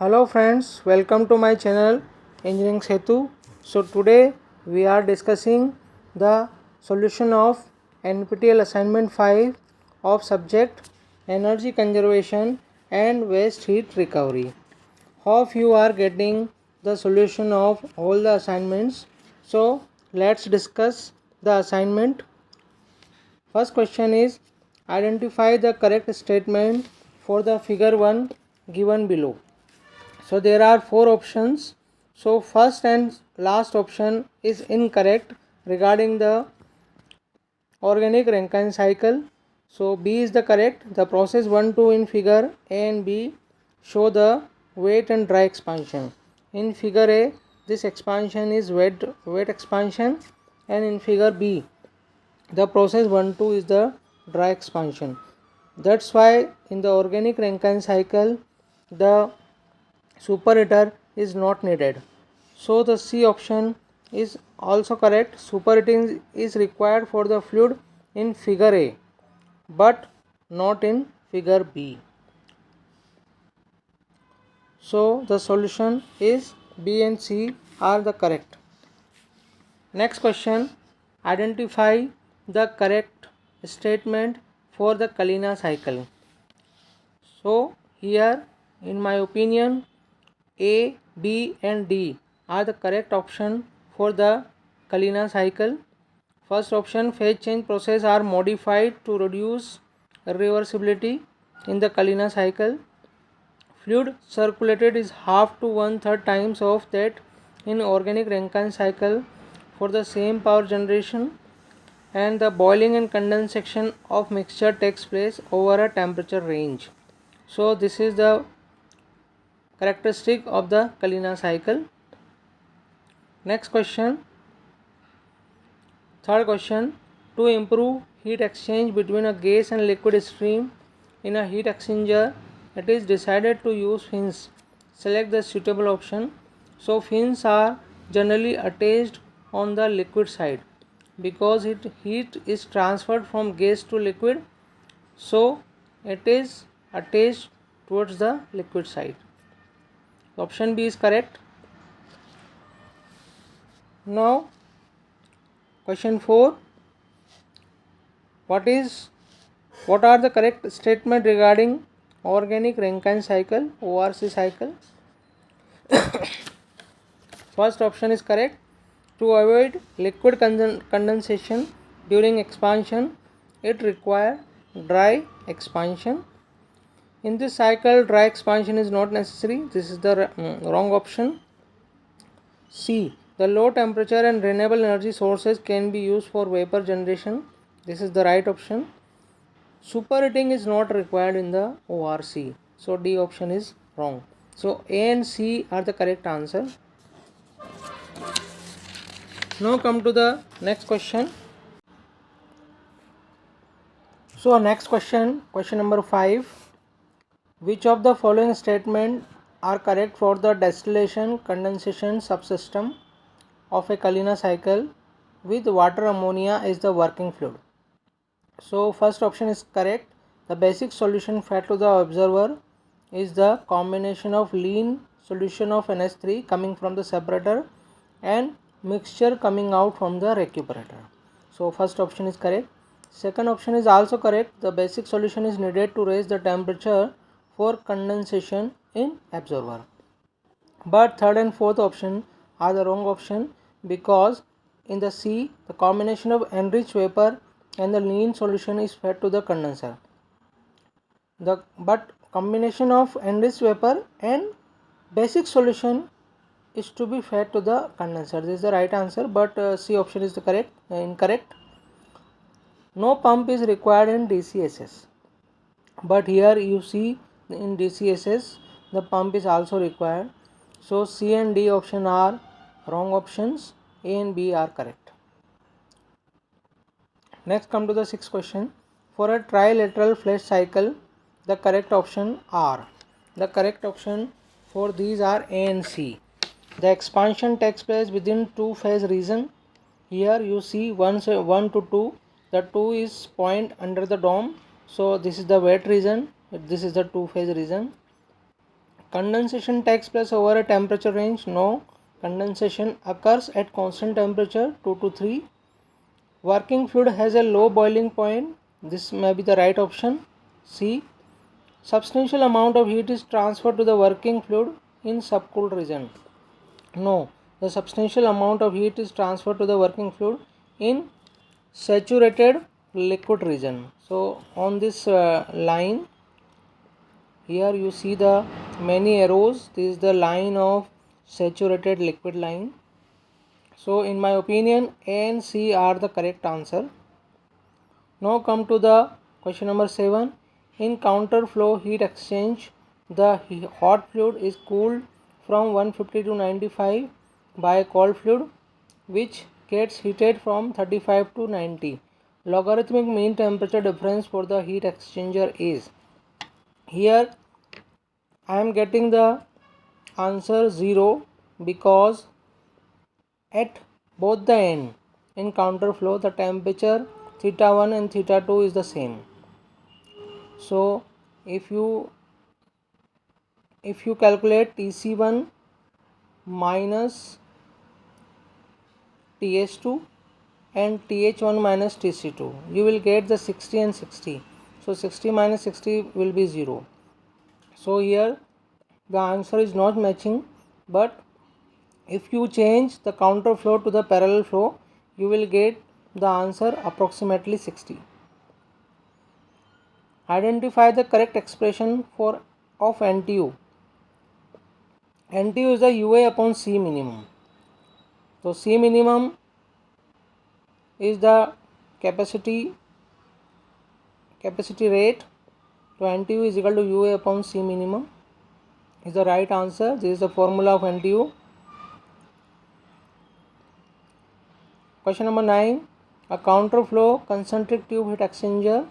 Hello friends, welcome to my channel Engineering Setu. So today we are discussing the solution of NPTEL assignment 5 of subject energy conservation and waste heat recovery. Hope you are getting the solution of all the assignments. So let's discuss the assignment. First question is identify the correct statement for the figure 1 given below. So there are four options. So first and last option is incorrect regarding the organic Rankine cycle. So B is the correct. The process 1, 2 in figure A and B show the wet and dry expansion. In figure A, this expansion is wet expansion, and in figure B, the process 1, 2 is the dry expansion. That's why in the organic Rankine cycle, the superheater is not needed. So the C option is also correct. Superheating is required for the fluid in figure A but not in figure B. So the solution is B and C are the correct. Next question, identify the correct statement for the Kalina cycle. So here in my opinion, A, B and D are the correct option for the Kalina cycle. First option, phase change process are modified to reduce irreversibility in the Kalina cycle. Fluid circulated is half to 1/3 times of that in organic Rankine cycle for the same power generation, and the boiling and condensation of mixture takes place over a temperature range. So this is the characteristic of the Kalina cycle. Next question, third question, to improve heat exchange between a gas and liquid stream in a heat exchanger, it is decided to use fins. Select the suitable option. So fins are generally attached on the liquid side because heat is transferred from gas to liquid, so it is attached towards the liquid side. Option B is correct. Now question 4, what are the correct statement regarding organic Rankine cycle, ORC cycle? First option is correct. To avoid liquid condensation during expansion, it requires dry expansion. In this cycle, dry expansion is not necessary. This is the wrong option. C, the low temperature and renewable energy sources can be used for vapor generation. This is the right option. Superheating is not required in the ORC. So D option is wrong. So A and C are the correct answer. Now come to the next question. So next question number 5. Which of the following statements are correct for the distillation condensation subsystem of a Kalina cycle with water ammonia as the working fluid? So first option is correct. The basic solution fed to the observer is the combination of lean solution of NH3 coming from the separator and mixture coming out from the recuperator. So first option is correct. Second option is also correct. The basic solution is needed to raise the temperature for condensation in observer. But third and fourth option are the wrong option because in the C, the combination of enriched vapor and the lean solution is fed to the condenser. But combination of enriched vapor and basic solution is to be fed to the condenser. This is the right answer, but C option is the incorrect. No pump is required in DCSS, but here you see in DCSS the pump is also required. So C and D option are wrong options. A and B are correct. Next come to the sixth question. For a trilateral flash cycle, the correct option are. The correct option for these are A and C. The expansion takes place within two phase region. Here you see 1 to 2. The 2 is point under the dome. So this is the wet region. This is the two phase region. Condensation takes place over a temperature range. No. Condensation occurs at constant temperature 2 to 3. Working fluid has a low boiling point. This may be the right option. C. Substantial amount of heat is transferred to the working fluid in subcooled region. No. The substantial amount of heat is transferred to the working fluid in saturated liquid region. So on this line, here you see the many arrows. This is the line of saturated liquid line. So in my opinion, A and C are the correct answer. Now come to the question number 7. In counterflow heat exchange, the hot fluid is cooled from 150 to 95 by cold fluid, which gets heated from 35 to 90. Logarithmic mean temperature difference for the heat exchanger is. Here I am getting the answer 0 because at both the end in counterflow the temperature theta 1 and theta 2 is the same. So if you calculate Tc1 minus Th2 and Th1 minus Tc2, you will get the 60 and 60. So 60 minus 60 will be 0. So here the answer is not matching, but if you change the counter flow to the parallel flow, you will get the answer approximately 60. Identify the correct expression of NTU. NTU is the UA upon C minimum. So C minimum is the capacity rate. So NTU is equal to UA upon C minimum is the right answer. This is the formula of NTU. Question number 9. A counterflow concentric tube heat exchanger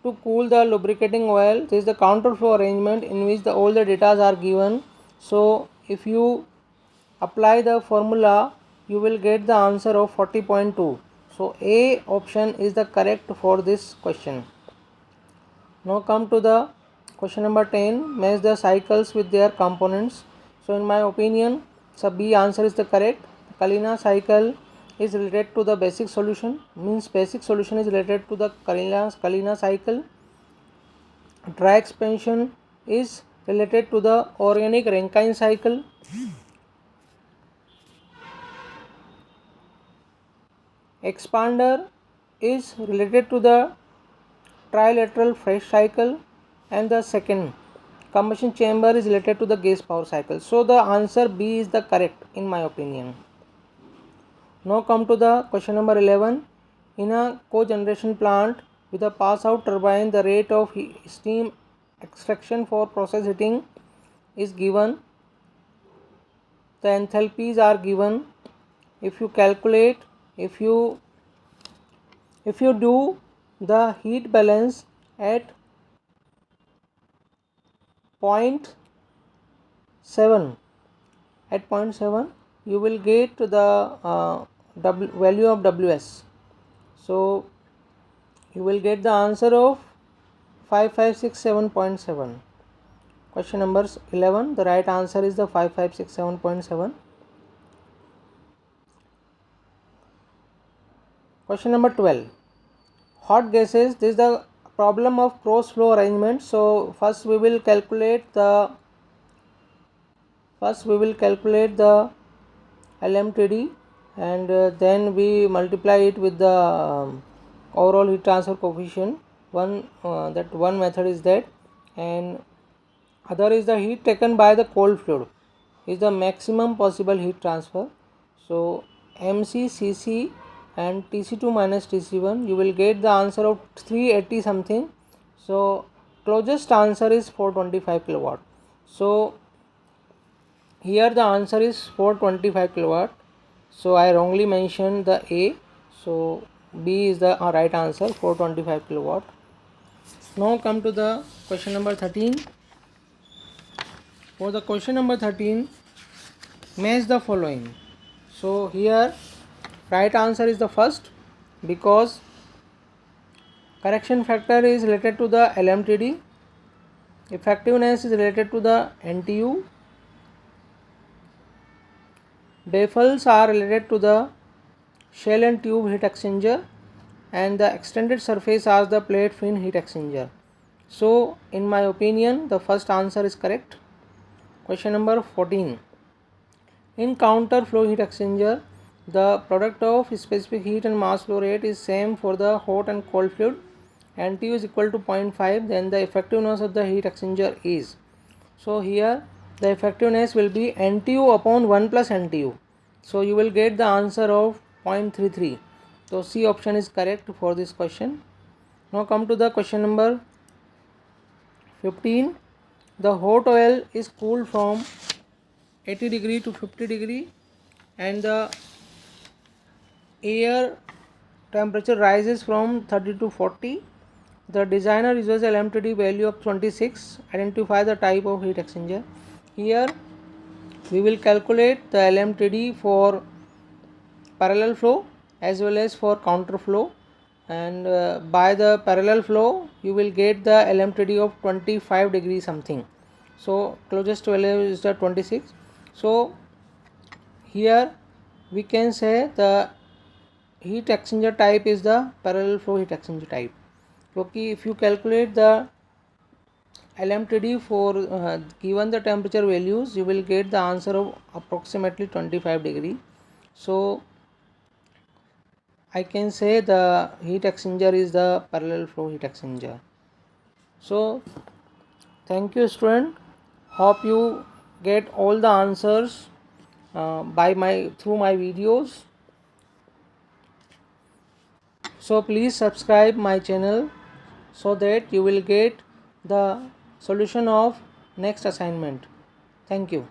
to cool the lubricating oil. This is the counterflow arrangement in which all the data are given. So if you apply the formula, you will get the answer of 40.2. So A option is the correct for this question. Now come to the question number 10. Match the cycles with their components. So in my opinion, so B answer is the correct. Kalina cycle is related to the basic solution, means basic solution is related to the Kalina cycle. Dry expansion is related to the organic Rankine cycle. Expander is related to the Trilateral fresh cycle, and the second combustion chamber is related to the gas power cycle. So the answer B is the correct in my opinion. Now come to the question number 11. In a cogeneration plant with a pass out turbine, the rate of steam extraction for process heating is given. The enthalpies are given. If you calculate, if you do the heat balance at 0.7, you will get the value of Ws. So you will get the answer of 5567.7. Question number 11. The right answer is the 5567.7. Question number 12. Hot gases. This is the problem of cross flow arrangement. So first we will calculate the LMTD, and then we multiply it with the overall heat transfer coefficient. One method is that, and other is the heat taken by the cold fluid is the maximum possible heat transfer. So MC, CC and Tc2 minus Tc1, you will get the answer of 380 something. So closest answer is 425 kilowatt. So here the answer is 425 kilowatt. So I wrongly mentioned the A. So B is the right answer, 425 kilowatt. Now come to the question number 13. For the question number 13, match the following. So here right answer is the first, because correction factor is related to the LMTD. Effectiveness is related to the NTU. Baffles are related to the shell and tube heat exchanger, and the extended surface as the plate fin heat exchanger. So in my opinion, the first answer is correct. Question number 14. In counter flow heat exchanger, the product of specific heat and mass flow rate is same for the hot and cold fluid. NTU is equal to 0.5. Then the effectiveness of the heat exchanger is. So here the effectiveness will be NTU upon 1 plus NTU. So you will get the answer of 0.33. So C option is correct for this question. Now come to the question number 15. The hot oil is cooled from 80 degree to 50 degree and the air temperature rises from 30 to 40. The designer uses LMTD value of 26. Identify the type of heat exchanger. Here we will calculate the LMTD for parallel flow as well as for counter flow, and by the parallel flow you will get the LMTD of 25 degree something. So closest value is the 26. So here we can say the heat exchanger type is the parallel flow heat exchanger type. Okay, if you calculate the LMTD for given the temperature values, you will get the answer of approximately 25 degree. So I can say the heat exchanger is the parallel flow heat exchanger. So thank you student. Hope you get all the answers through my videos. So please subscribe my channel so that you will get the solution of next assignment. Thank you.